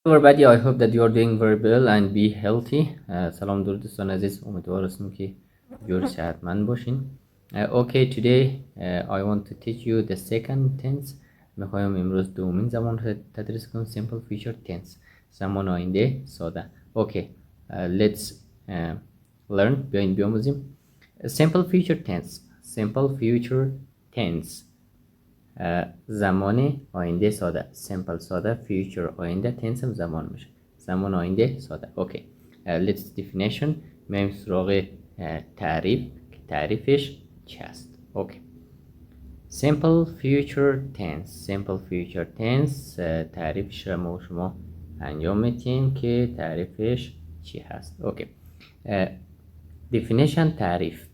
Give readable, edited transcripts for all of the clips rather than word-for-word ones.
everybody, I hope that you are doing very well and be healthy. سلام درود دوستان عزیز، امیدوار هستم که جور صحتمند باشین. Okay, today I want to teach you the second tense. میخوایم امروز دومین زمان رو تدریس کنم. Simple future tense، زمان آینده ساده. Okay, let's learn. بیاین بیاموزیم. Simple future tense. Simple future tense. زمان آینده ساده. simple ساده، future آینده، tense هم زمان میشه. زمان آینده ساده. اوکی. let's definition. میایم سراغ تعریفش چی هست. اوکی. simple future tense. simple future tense تعریفش رو ما شما انجام میدیم که تعریفش چی هست. اوکی. definition. تعریف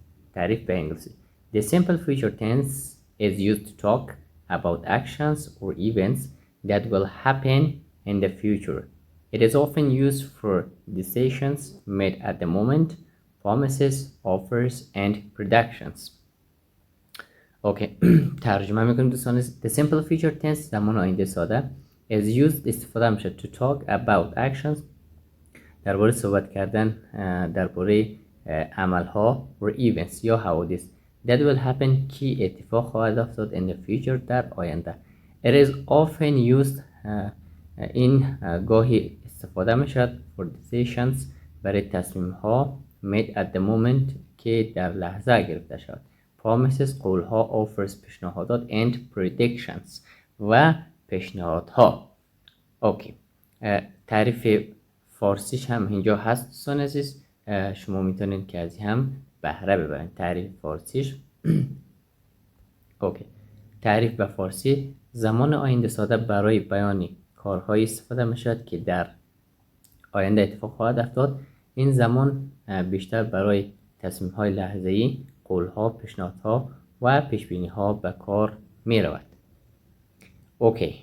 به انگلیسی. the simple future tense is used to talk about actions or events that will happen in the future. It is often used for decisions made at the moment, promises, offers, and predictions. Okay. ترجمه میکنیم دوستان. The simple future tense زمان آینده ساده is used استفاده میشه to talk about actions درباره صحبت کردن درباره عملها or events یا حوادث that will happen که اتفاق خواهد افتاد in the future در آینده. It is often used این گاهی استفاده می شود for decisions برای تصمیم ها made at the moment که در لحظه گرفته شود. Promises قول ها، offers پیشنهادات and predictions و پیشنهادها. اوکی. تعریف فارسیش هم اینجا هست دوستان عزیز، شما میتونید که از هم بهره ببرین. تعریف فارسیش اوکی. تعریف به فارسی: زمان آینده ساده برای بیان کارهایی استفاده میشود که در آینده اتفاق خواهد افتاد. این زمان بیشتر برای تصمیم های لحظه‌ای، قول ها، پیشنهادها و پیش بینی ها به کار می رود. اوکی.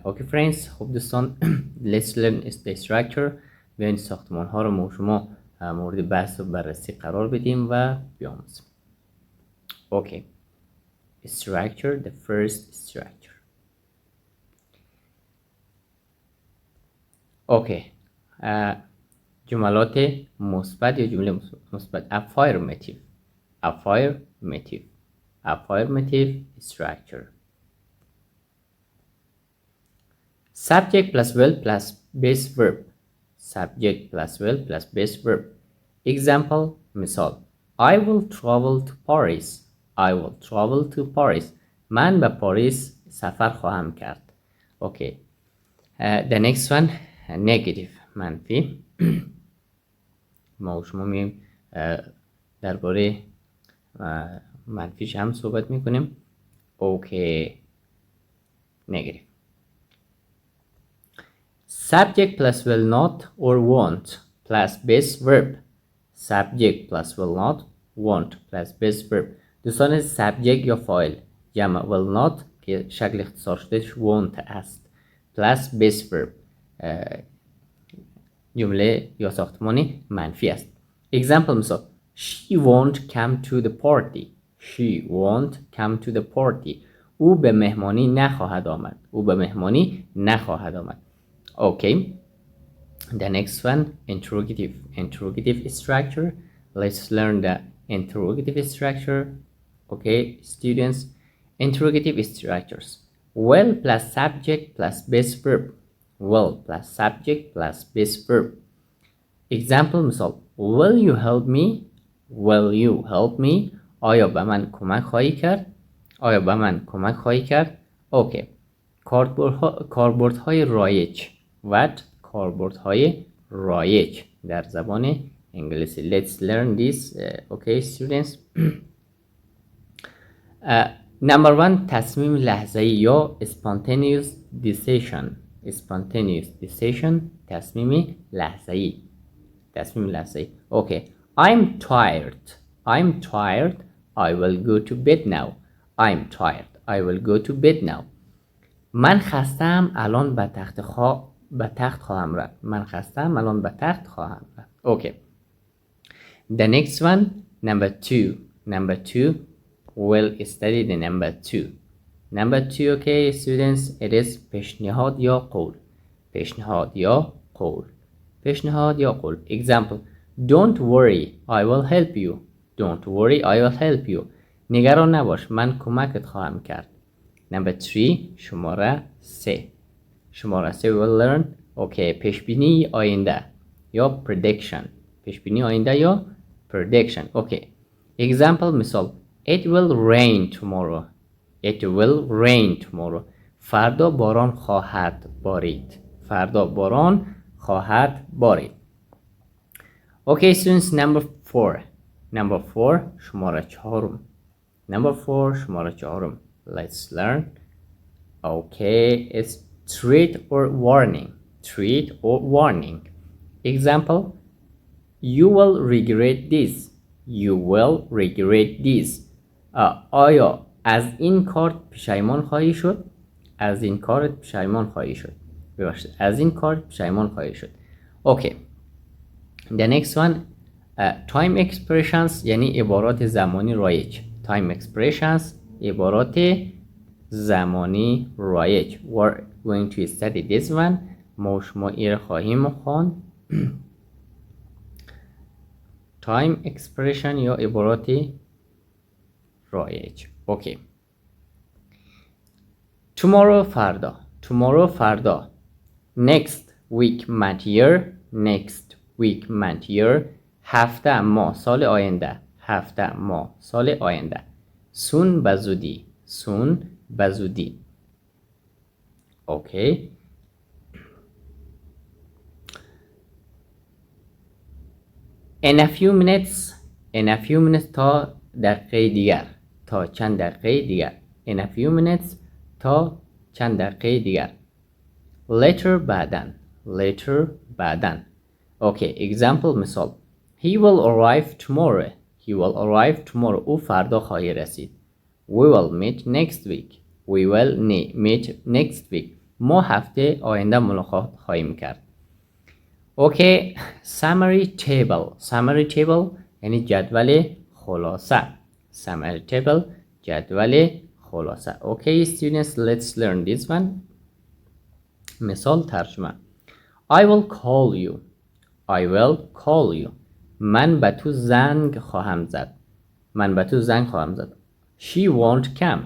اوکی فرندز، خب دوستان let's learn the structure. بیاین ساختمان ها رو ما شما مورد بحث و بررسی قرار بدیم و بیاموزیم. اوکی. structure. the first structure. اوکی. جملات مثبت یا جمله مثبت. affirmative. affirmative structure. subject plus will plus base verb. subject plus will plus base verb. example مثال: I will travel to Paris. I will travel to Paris. من به پاریس سفر خواهم کرد. اوکی. the next one negative. منفی. ما و شما میگیم درباره منفیش هم صحبت میکنیم. اوکی. negative. subject plus will not or won't plus base verb. subject plus will not, won't plus base verb. دوستان subject یا فاعل جمع will not که شکل اختصار شدهش won't است plus base verb جمله یا ساختمانی منفی است. example مثال: she won't come to the party. she won't come to the party. او به مهمانی نخواهد آمد. Okay. the next one interrogative structure. let's learn the interrogative structure. Okay students, interrogative structures: will plus subject plus base verb. will plus subject plus base verb. example مثال: will you help me. آیا به من کمک خواهی کرد. اوکی. کاربردهای رایج. کاربردهای رایج در زبان انگلیسی. let's learn this. okay students. number one تصمیم لحظه‌ای یا spontaneous decision. تصمیم لحظه‌ای. okay. I'm tired. I will go to bed now. من خسته‌ام الان به تخت خواهم رفت. okay. the next one number two. we'll study the number two. okay students, it is پیشنهاد یا قول. پیشنهاد یا قول. پیشنهاد یا قول. Example: Don't worry, I will help you. Don't worry, I will help you. نگران نباش، من کمکت خواهم کرد. Number 3. شماره 3. شماره 3 we will learn پیشبینی آینده یا prediction. پیشبینی آینده یا prediction. Example: مثال: It will rain tomorrow. It will rain tomorrow. فردا باران خواهد بارید. فردا باران خواهد بارید. Students, number 4. Number 4 شماره 4. Number 4 شماره 4. Let's learn. It's threat or warning. Threat or warning. Example: You will regret this. You will regret this. آیا از این کار پشیمان خواهی شد؟ از این کار پشیمان خواهی شد. از این کار پشیمان خواهی شد. The next one, time expressions یعنی عبارات زمانی رایج. Time expressions عبارات زمانی رایج. We're going to study this one. ما شما ایر خواهیم خواند. Time expression یا عبارات رایج. Tomorrow فردا. Tomorrow فردا. Next week month year. Next week month year. هفته ماه سال آینده. هفته ماه سال آینده. Soon بزودی. Soon بزودی. In a few minutes. In a few minutes تا دقیقه دیگر. تا چند دقیقه دیگر. In a few minutes تا چند دقیقه دیگر. Later بعدن. Later بعدن. Example مثال: He will arrive tomorrow. He will arrive tomorrow. او فردا خواهی رسید. We will meet next week. We will meet next week. ما هفته آینده ملاقات خواهیم کرد. Summary table. Summary table یعنی جدول خلاصه. Summary table جدول خلاصه. Students, let's learn this one. مثال ترجمه: I will call you. I will call you. من به تو زنگ خواهم زد. من به تو زنگ خواهم زد. She won't come.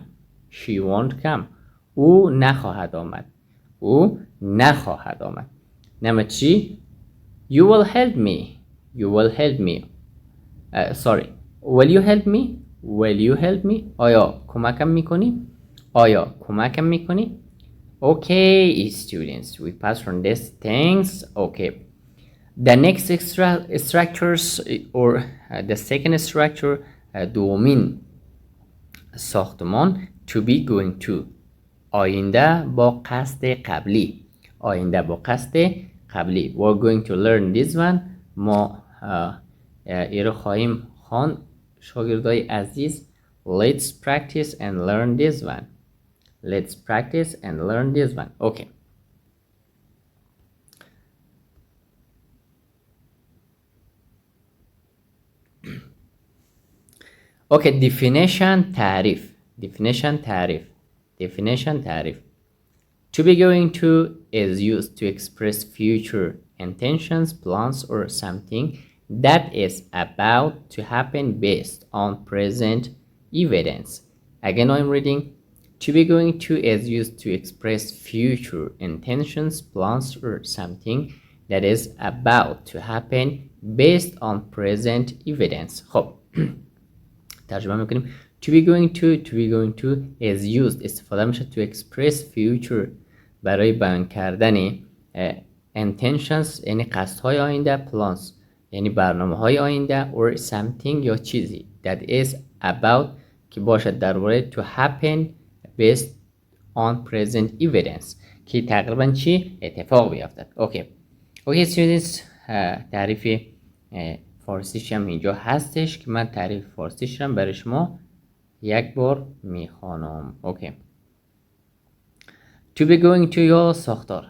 She won't come. او نخواهد آمد. او نخواهد آمد. Number 3. You will help me. You will help me. Sorry. Will you help me? Will you help me? آیا کمکم میکنی؟ آیا کمکم میکنی؟ Students, we pass from this. Thanks. The next structures or the second structure, دومین ساختمان to be going to. آینده با قصد قبلی. آینده با قصد قبلی. We're going to learn this one. ما ایرو خواهیم خواند شاگردای عزیز. Let's practice and learn this one. Let's practice and learn this one. Definition تعریف. Definition تعریف. Definition تعریف. To be going to is used to express future intentions, plans, or something that is about to happen based on present evidence. Again, I'm reading. To be going to is used to express future intentions, plans, or something that is about to happen based on present evidence. ترجمه میکنیم. To be going to is used استفاده میشه to express future برای بیان کردن intentions یعنی قصدهای آینده، plans یعنی برنامه های آینده، or something یا چیزی that is about که باشد درباره to happen based on present evidence که تقریبا چی اتفاق بیفتد. students، تعریف فارسیش هم اینجا هستش که من تعریف فارسیش هم برای شما یک بار میخوانم. To be going to یا ساختار.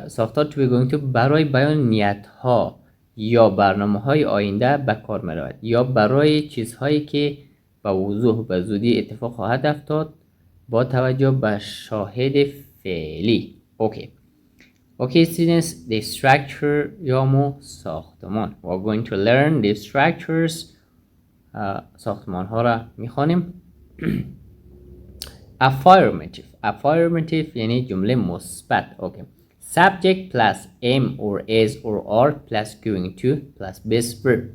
ساختار to be going to برای بیان نیت ها یا برنامه های آینده به کار می رود یا برای چیزهایی که به وضوح به زودی اتفاق خواهد افتاد با توجه به شاهد فعلی. Okay students, the structure یا ساختمان. we're going to learn the structures. ساختمان ها را میخوانیم. affirmative یعنی جمله مثبت. okay. subject plus am or is or are plus going to plus base verb.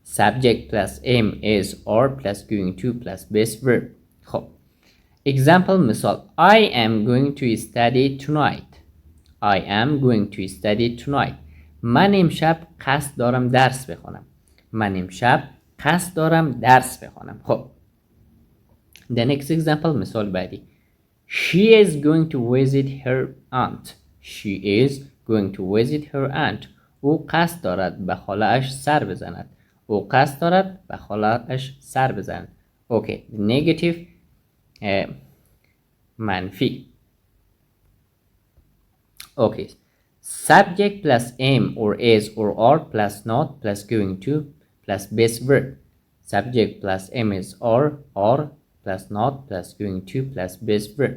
subject plus am is are plus going to plus base verb. خب example مثال I am going to study tonight. I am going to study tonight. من امشب قصد دارم درس بخونم. من امشب قصد دارم درس بخونم. خب the next example مثال بعدی she is going to visit her aunt. she is going to visit her aunt. او قصد دارد به خاله‌اش سر بزند. او قصد دارد به خاله‌اش سر بزند. okay. negative منفی. okay. subject plus am or is or are plus not plus going to plus base verb. subject plus am is are plus not plus going to plus base verb.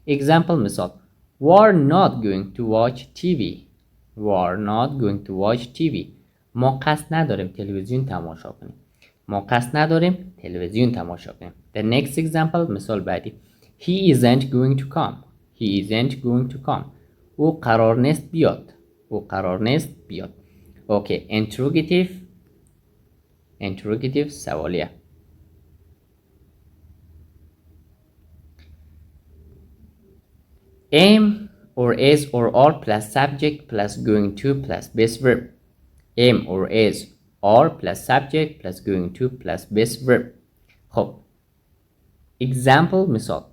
example مثال we are not going to watch TV. we are not going to watch TV. ما قصد نداریم تلویزیون تماشا کنیم. ما قصد نداریم تلویزیون تماشا کنیم. the next example مثال بعدی he isn't going to come. he isn't going to come. او قرار نیست بیاد. او قرار نیست بیاد. okay. interrogative سوالیه. am or is or are plus subject plus going to plus base verb. am or is are plus subject plus going to plus base verb. خب example مثال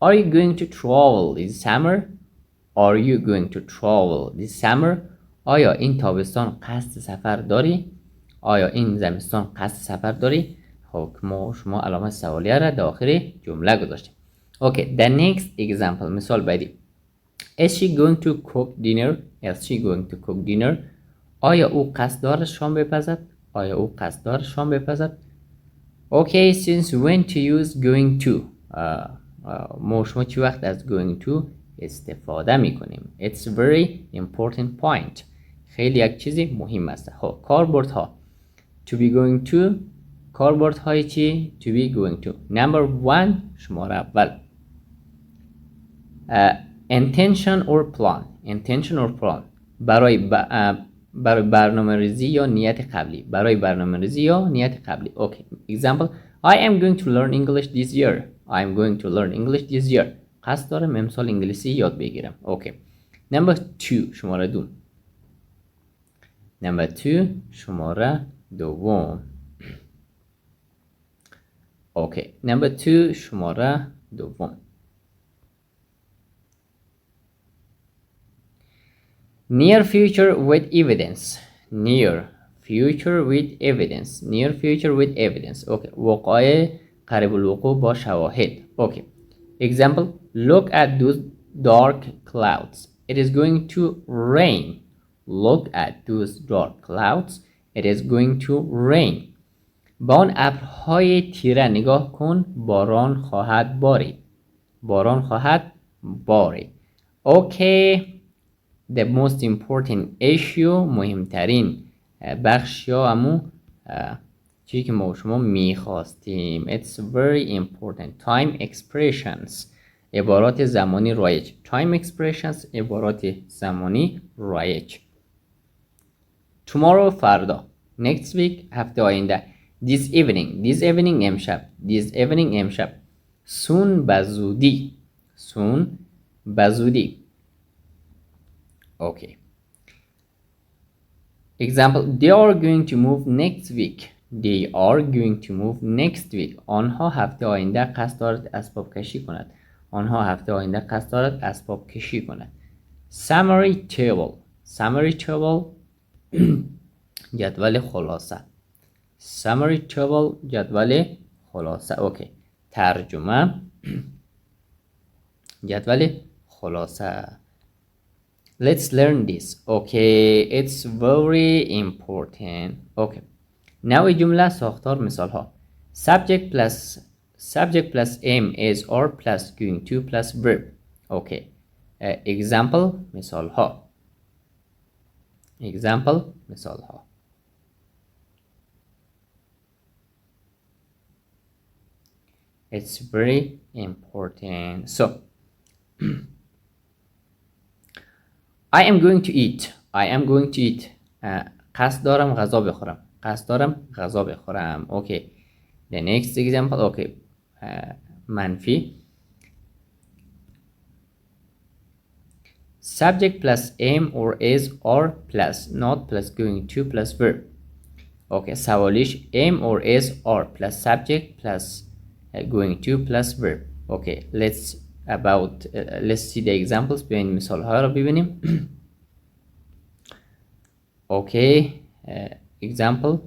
are you going to travel this summer. are you going to travel this summer. آیا این تابستان قصد سفر داری؟ آیا این زمستان قصد سفر داری؟ خب شما علامت سوالیه را داخل جمله گذاشتیم. okay. the next example مثال بعدی is she going to cook dinner. is she going to cook dinner. آیا او قصد دارد شام بپزد. آیا او قصد دارد شام بپزد. okay. since when to use going to. ما شما چی وقت از going to استفاده میکنیم. it's very important point. خیلی یک چیزی مهم است. خب کاربردها to be going to. کاربردهای چی؟ to be going to. number 1 شماره اول intention or plan. intention or plan برای برنامه ریزی یا نیت قبلی. برای برنامه ریزی یا نیت قبلی. okay. example I am going to learn English this year. I am going to learn English this year. قصد دارم امسال انگلیسی یاد بگیرم. okay. number 2 شماره 2 number 2 شماره دوم. okay. number 2 شماره دوم near future with evidence. near future with evidence. near future with evidence. okay. وقایع قریب الوقوع با شواهد. okay. example look at those dark clouds. it is going to rain. look at those dark clouds. it is going to rain. با آن ابرهای تیره نگاه کن. باران خواهد بارید. باران خواهد بارید. okay. the most important issue مهمترین بخش یا امو چیزی که ما شما میخواستیم. it's very important. time expressions عبارات زمانی رایج. time expressions عبارات زمانی رایج. tomorrow فردا. next week هفته آینده. this evening امشب. this evening امشب. soon بزودی. soon بزودی. okay. example they are going to move next week. they are going to move next week. آنها هفته آینده قصد دارد اسباب کشی کند. آنها هفته آینده قصد دارد اسباب کشی کند. summary table جدول خلاصه. summary table جدول خلاصه. okay. ترجمه جدول خلاصه. let's learn this. okay. it's very important. okay. نوع جمله ساختار مثال ها subject plus am is or plus going to plus verb. okay. example مثال ها example مثال ها. It's very important. So I am going to eat. I am going to eat. قصد دارم غذا بخورم. قصد دارم غذا بخورم. Okay. The next example. Okay. منفی. Subject plus am or is or plus not plus going to plus verb. Okay. سوالیش am or is or plus subject plus going to plus verb. Okay. Let's see the examples. بیاین مثال ها رو ببینیم. Okay. Example.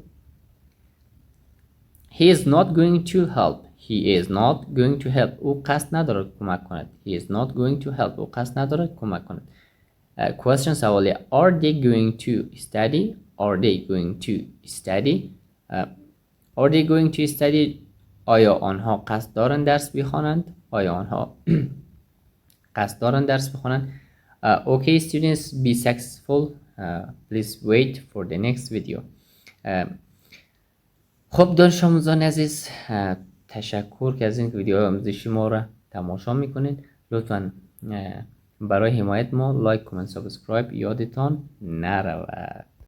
He is not going to help. He is not going to help. او قصد ندارد کمک کند. He is not going to help. او قصد ندارد کمک کند. Question سوالی. Are they going to study? Are they going to study? Are they going to study? آیا آنها قصد دارند درس بخوانند؟ آیا آنها قصد دارند درس بخوانند؟ Okay students, be successful. Please wait for the next video. خب دانش آموزان عزیز، تشکر که از این ویدیو آموزشی ما را تماشا میکنید. لطفا برای حمایت ما لایک، کامنت، سابسکرایب یادتان نرود.